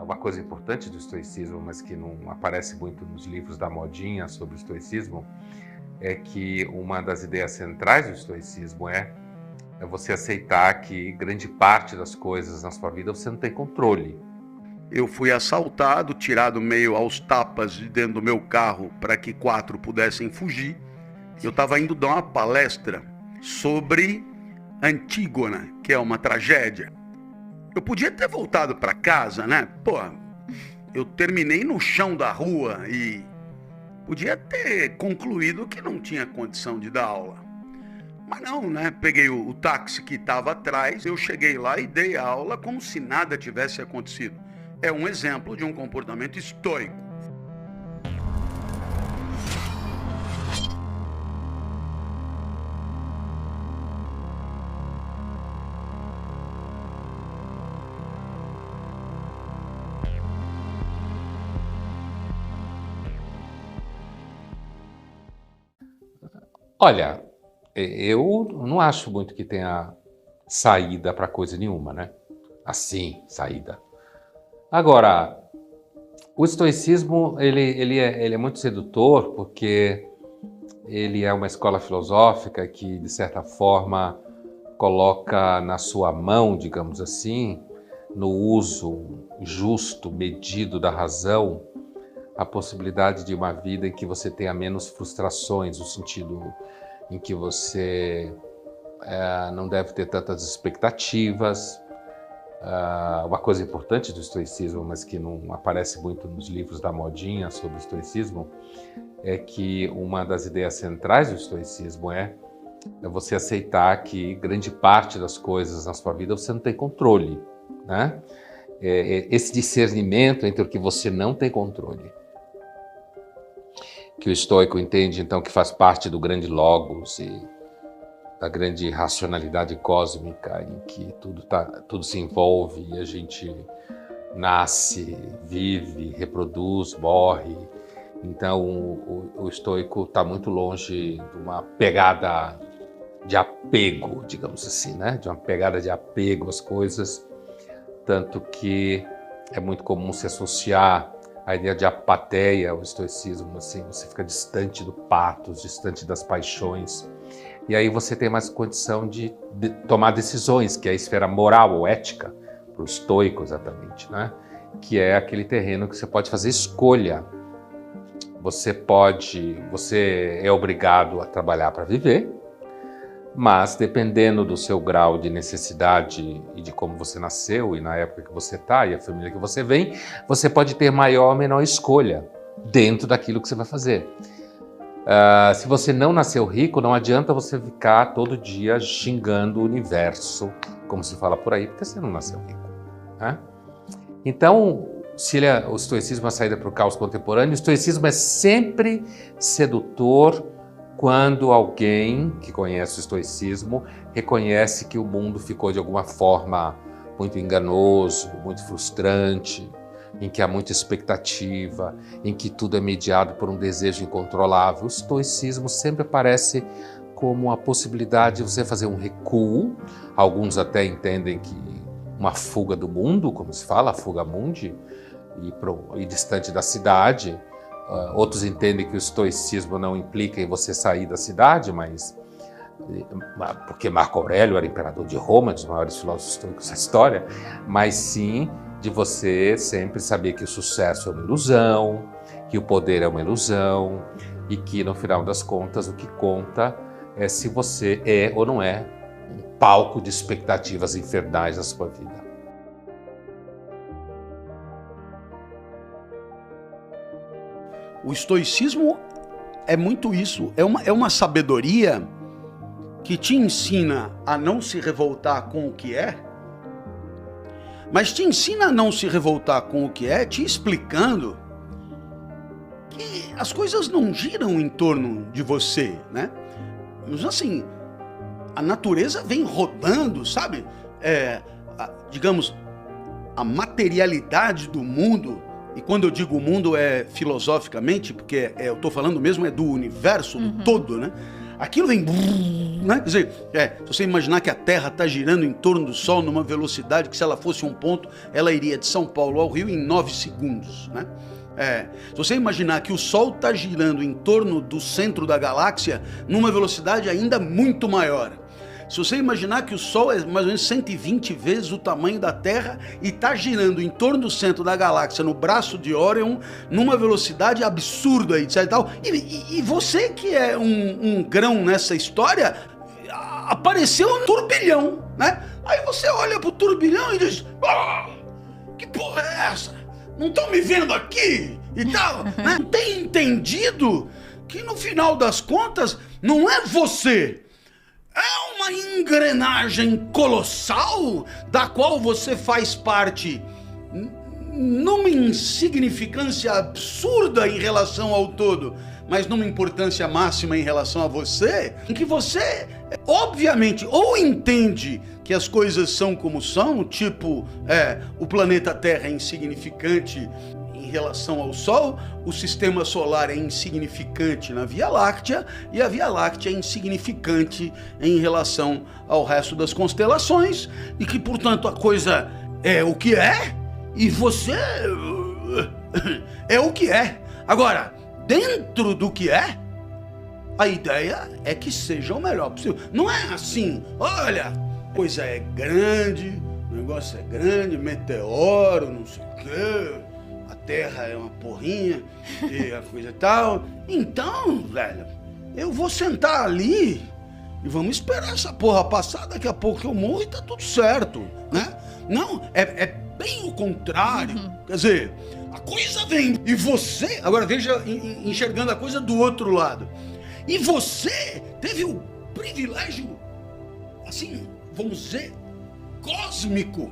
Uma coisa importante do estoicismo, mas que não aparece muito nos livros da modinha sobre o estoicismo, é que uma das ideias centrais do estoicismo é você aceitar que grande parte das coisas na sua vida você não tem controle. Eu fui assaltado, tirado meio aos tapas de dentro do meu carro para que 4 pudessem fugir. Eu estava indo dar uma palestra sobre Antígona, que é uma tragédia. Eu podia ter voltado para casa, né? Pô, eu terminei no chão da rua e podia ter concluído que não tinha condição de dar aula. Mas não, né? Peguei o táxi que estava atrás, eu cheguei lá e dei a aula como se nada tivesse acontecido. É um exemplo de um comportamento estoico. Olha, eu não acho muito que tenha saída para coisa nenhuma, né? Assim, saída. Agora, o estoicismo ele é muito sedutor porque ele é uma escola filosófica que, de certa forma, coloca na sua mão, digamos assim, no uso justo, medido da razão, a possibilidade de uma vida em que você tenha menos frustrações, no sentido em que você não deve ter tantas expectativas. Uma coisa importante do estoicismo, mas que não aparece muito nos livros da modinha sobre o estoicismo, é que uma das ideias centrais do estoicismo é você aceitar que grande parte das coisas na sua vida você não tem controle, né? Esse discernimento entre o que você não tem controle, que o estoico entende então que faz parte do grande logos e da grande racionalidade cósmica em que tudo se envolve e a gente nasce, vive, reproduz, morre. Então o estoico está muito longe de uma pegada de apego, digamos assim, né? De uma pegada de apego às coisas, tanto que é muito comum se associar a ideia de apatheia ao estoicismo, assim, você fica distante do patos, distante das paixões, e aí você tem mais condição de tomar decisões, que é a esfera moral ou ética, para o estoico exatamente, né? Que é aquele terreno que você pode fazer escolha. Você é obrigado a trabalhar para viver, mas dependendo do seu grau de necessidade e de como você nasceu e na época que você está e a família que você vem, você pode ter maior ou menor escolha dentro daquilo que você vai fazer. Se você não nasceu rico, não adianta você ficar todo dia xingando o universo, como se fala por aí, porque você não nasceu rico, né? Então, se o estoicismo é a saída para o caos contemporâneo, o estoicismo é sempre sedutor quando alguém que conhece o estoicismo reconhece que o mundo ficou de alguma forma muito enganoso, muito frustrante, em que há muita expectativa, em que tudo é mediado por um desejo incontrolável. O estoicismo sempre aparece como a possibilidade de você fazer um recuo. Alguns até entendem que uma fuga do mundo, como se fala, a fuga mundi, e distante da cidade. Outros entendem que o estoicismo não implica em você sair da cidade, porque Marco Aurélio era imperador de Roma, um dos maiores filósofos estoicos da história, mas sim de você sempre saber que o sucesso é uma ilusão, que o poder é uma ilusão e que, no final das contas, o que conta é se você é ou não é um palco de expectativas infernais na sua vida. O estoicismo é muito isso, é uma sabedoria que te ensina a não se revoltar com o que é, mas te ensina a não se revoltar com o que é, te explicando que as coisas não giram em torno de você, né? Mas assim, a natureza vem rodando, sabe? Digamos, a materialidade do mundo. E quando eu digo mundo é filosoficamente, porque eu estou falando mesmo do universo, do todo, né? aquilo vem, né? Quer dizer, se você imaginar que a Terra está girando em torno do Sol numa velocidade que, se ela fosse um ponto, ela iria de São Paulo ao Rio em 9 segundos, né? Se você imaginar que o Sol está girando em torno do centro da galáxia numa velocidade ainda muito maior. Se você imaginar que o Sol é mais ou menos 120 vezes o tamanho da Terra e está girando em torno do centro da galáxia, no braço de Órion, numa velocidade absurda, etc. E você que é um grão nessa história, apareceu um turbilhão, né? Aí você olha pro turbilhão e diz: que porra é essa? Não estão me vendo aqui e tal, né? Não tem entendido que no final das contas não é você. É uma engrenagem colossal da qual você faz parte numa insignificância absurda em relação ao todo, mas numa importância máxima em relação a você, em que você, obviamente, ou entende que as coisas são como são, tipo, o planeta Terra é insignificante em relação ao Sol, o sistema solar é insignificante na Via Láctea e a Via Láctea é insignificante em relação ao resto das constelações, e que, portanto, a coisa é o que é e você é o que é. Agora, dentro do que é, a ideia é que seja o melhor possível. Não é assim, olha, a coisa é grande, o negócio é grande, meteoro, não sei o quê, a Terra é uma porrinha e a coisa e tal. Então, velho, eu vou sentar ali e vamos esperar essa porra passar, daqui a pouco eu morro e tá tudo certo, né? Não, é bem o contrário. Quer dizer, a coisa vem e você, agora veja, enxergando a coisa do outro lado, e você teve o privilégio, assim, vamos dizer, cósmico,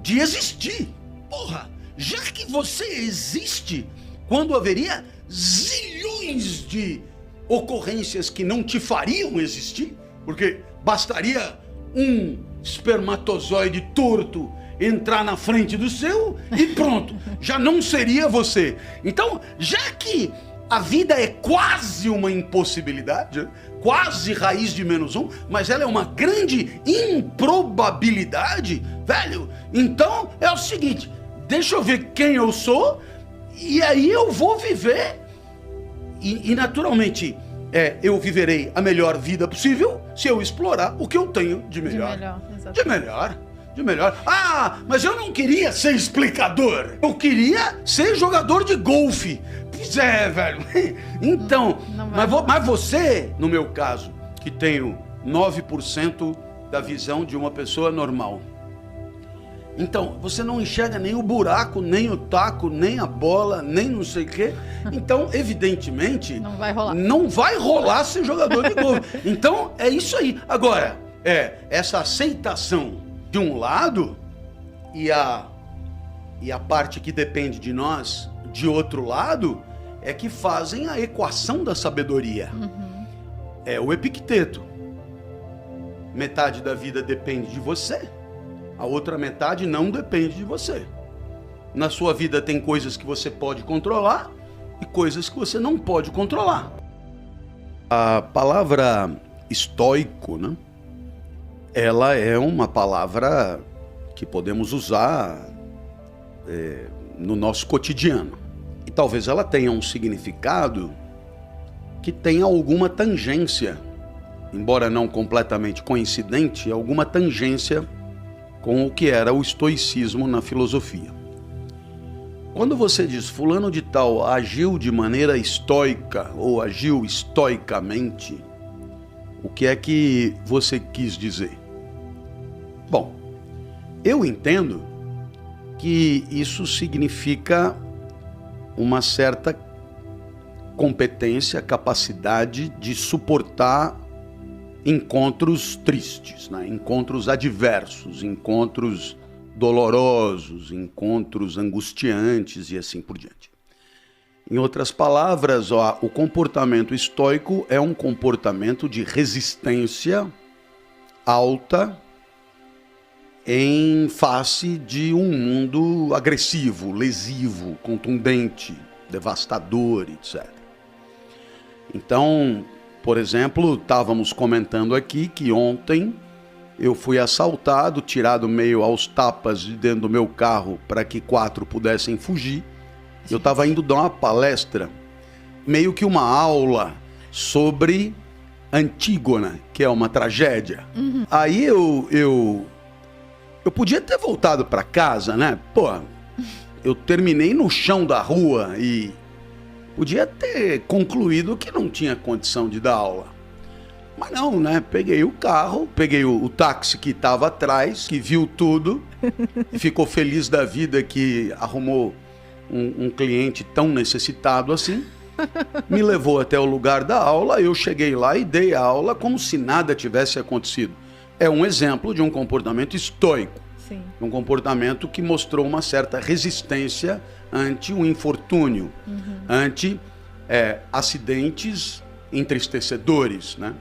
de existir. Porra, já que você existe quando haveria zilhões de ocorrências que não te fariam existir, porque bastaria um espermatozoide torto entrar na frente do seu e pronto, já não seria você. Então, já que a vida é quase uma impossibilidade, quase raiz de -1, mas ela é uma grande improbabilidade, velho, então é o seguinte, deixa eu ver quem eu sou e aí eu vou viver e naturalmente eu viverei a melhor vida possível se eu explorar o que eu tenho de melhor. De melhor. Ah, mas eu não queria ser explicador. Eu queria ser jogador de golfe. Pois é, velho. Então, mas você, no meu caso, que tenho 9% da visão de uma pessoa normal. Então, você não enxerga nem o buraco, nem o taco, nem a bola, nem não sei o quê. Então, evidentemente, não vai rolar ser jogador de golfe. Então, é isso aí. Agora, essa aceitação de um lado e a parte que depende de nós de outro lado é que fazem a equação da sabedoria. É o Epicteto. Metade da vida depende de você, a outra metade não depende de você. Na sua vida tem coisas que você pode controlar e coisas que você não pode controlar. A palavra estoico, né? Ela é uma palavra que podemos usar no nosso cotidiano. E talvez ela tenha um significado que tenha alguma tangência, embora não completamente coincidente, alguma tangência com o que era o estoicismo na filosofia. Quando você diz fulano de tal agiu de maneira estoica ou agiu estoicamente, o que é que você quis dizer? Bom, eu entendo que isso significa uma certa competência, capacidade de suportar encontros tristes, né? Encontros adversos, encontros dolorosos, encontros angustiantes e assim por diante. Em outras palavras, o comportamento estoico é um comportamento de resistência alta em face de um mundo agressivo, lesivo, contundente, devastador, etc. Então, Por exemplo, estávamos comentando aqui que ontem eu fui assaltado, tirado meio aos tapas de dentro do meu carro para que 4 pudessem fugir. Eu estava indo dar uma palestra, meio que uma aula sobre Antígona, que é uma tragédia. Aí eu podia ter voltado para casa, né? Pô, eu terminei no chão da rua e podia ter concluído que não tinha condição de dar aula. Mas não, né? Peguei o carro, peguei o táxi que estava atrás, que viu tudo e ficou feliz da vida que arrumou um cliente tão necessitado assim. Me levou até o lugar da aula, eu cheguei lá e dei a aula como se nada tivesse acontecido. É um exemplo de um comportamento estoico. Sim. Um comportamento que mostrou uma certa resistência ante o infortúnio, ante acidentes entristecedores, né?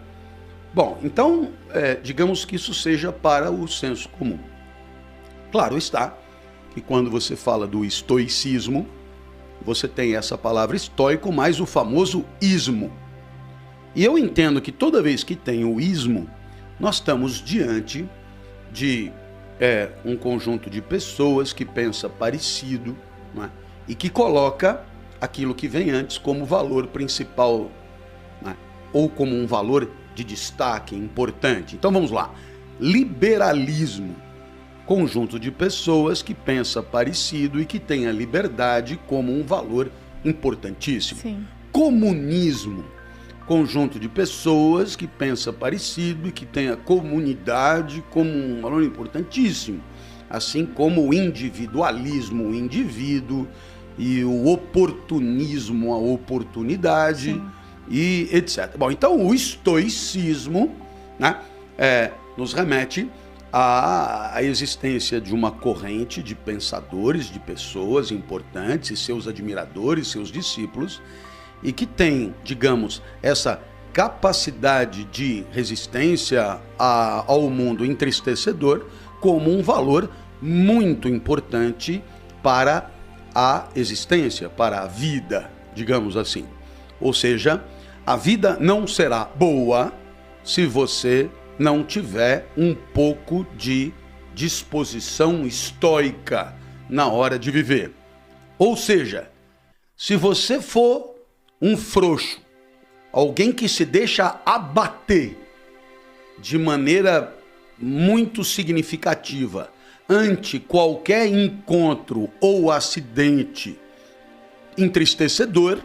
Bom, então, digamos que isso seja para o senso comum. Claro está que quando você fala do estoicismo, você tem essa palavra estoico mais o famoso ismo. E eu entendo que toda vez que tem o ismo, nós estamos diante de um conjunto de pessoas que pensa parecido, né? E que coloca aquilo que vem antes como valor principal, né? Ou como um valor de destaque importante. Então vamos lá. Liberalismo. Conjunto de pessoas que pensa parecido e que tem a liberdade como um valor importantíssimo. Sim. Comunismo. Conjunto de pessoas que pensa parecido e que tem a comunidade como um valor importantíssimo. Assim como o individualismo, o indivíduo, e o oportunismo, a oportunidade. Sim. E etc. Bom, então o estoicismo, né, nos remete à existência de uma corrente de pensadores, de pessoas importantes, e seus admiradores, seus discípulos, e que tem, digamos, essa capacidade de resistência ao mundo entristecedor como um valor muito importante para a existência, para a vida, digamos assim. Ou seja, a vida não será boa se você não tiver um pouco de disposição estoica na hora de viver. Ou seja, se você for um frouxo, alguém que se deixa abater de maneira muito significativa ante qualquer encontro ou acidente entristecedor,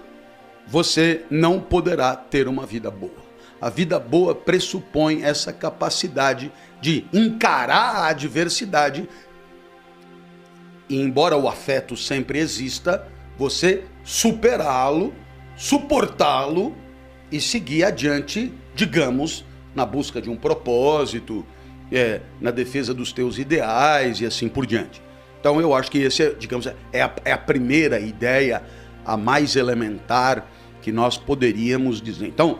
você não poderá ter uma vida boa. A vida boa pressupõe essa capacidade de encarar a adversidade e, embora o afeto sempre exista, você superá-lo, suportá-lo e seguir adiante, digamos, na busca de um propósito, na defesa dos teus ideais e assim por diante. Então eu acho que esse, digamos, é a primeira ideia, a mais elementar que nós poderíamos dizer. Então,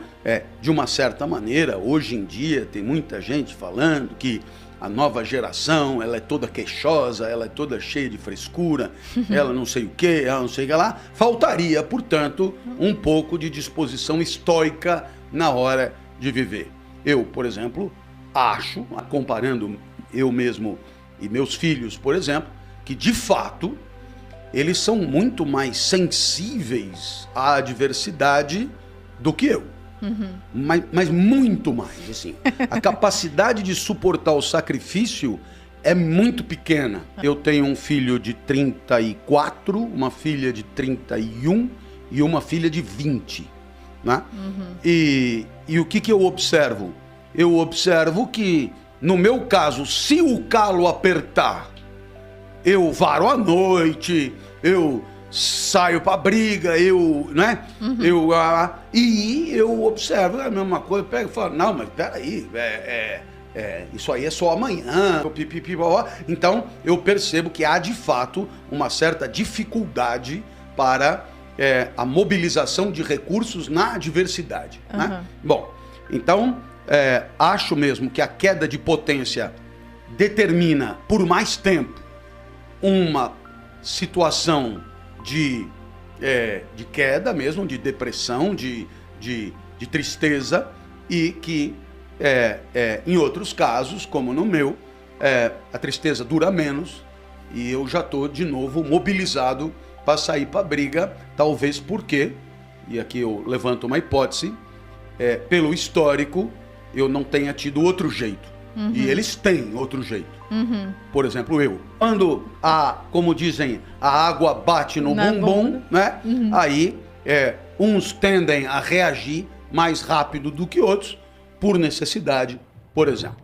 de uma certa maneira, hoje em dia tem muita gente falando que a nova geração, ela é toda queixosa, ela é toda cheia de frescura, ela não sei o que, ela não sei o que lá. Faltaria, portanto, um pouco de disposição estoica na hora de viver. Eu, por exemplo, acho, comparando eu mesmo e meus filhos, por exemplo, que de fato eles são muito mais sensíveis à adversidade do que eu. Mas muito mais, assim. A capacidade de suportar o sacrifício é muito pequena. Eu tenho um filho de 34, uma filha de 31 e uma filha de 20, né? E o que eu observo? Eu observo que, no meu caso, se o calo apertar, eu varo à noite, eu saio pra briga, né? E eu observo a mesma coisa, pego e falo, não, mas peraí, isso aí é só amanhã, então eu percebo que há de fato uma certa dificuldade para a mobilização de recursos na adversidade, né? Bom, então acho mesmo que a queda de potência determina por mais tempo uma situação de queda mesmo, de depressão, de de tristeza e que, em outros casos, como no meu, a tristeza dura menos e eu já estou de novo mobilizado para sair para a briga, talvez porque, e aqui eu levanto uma hipótese, pelo histórico, eu não tenha tido outro jeito. E eles têm outro jeito. Por exemplo, eu. Quando como dizem, a água bate no bumbum, né? Aí uns tendem a reagir mais rápido do que outros, por necessidade, por exemplo.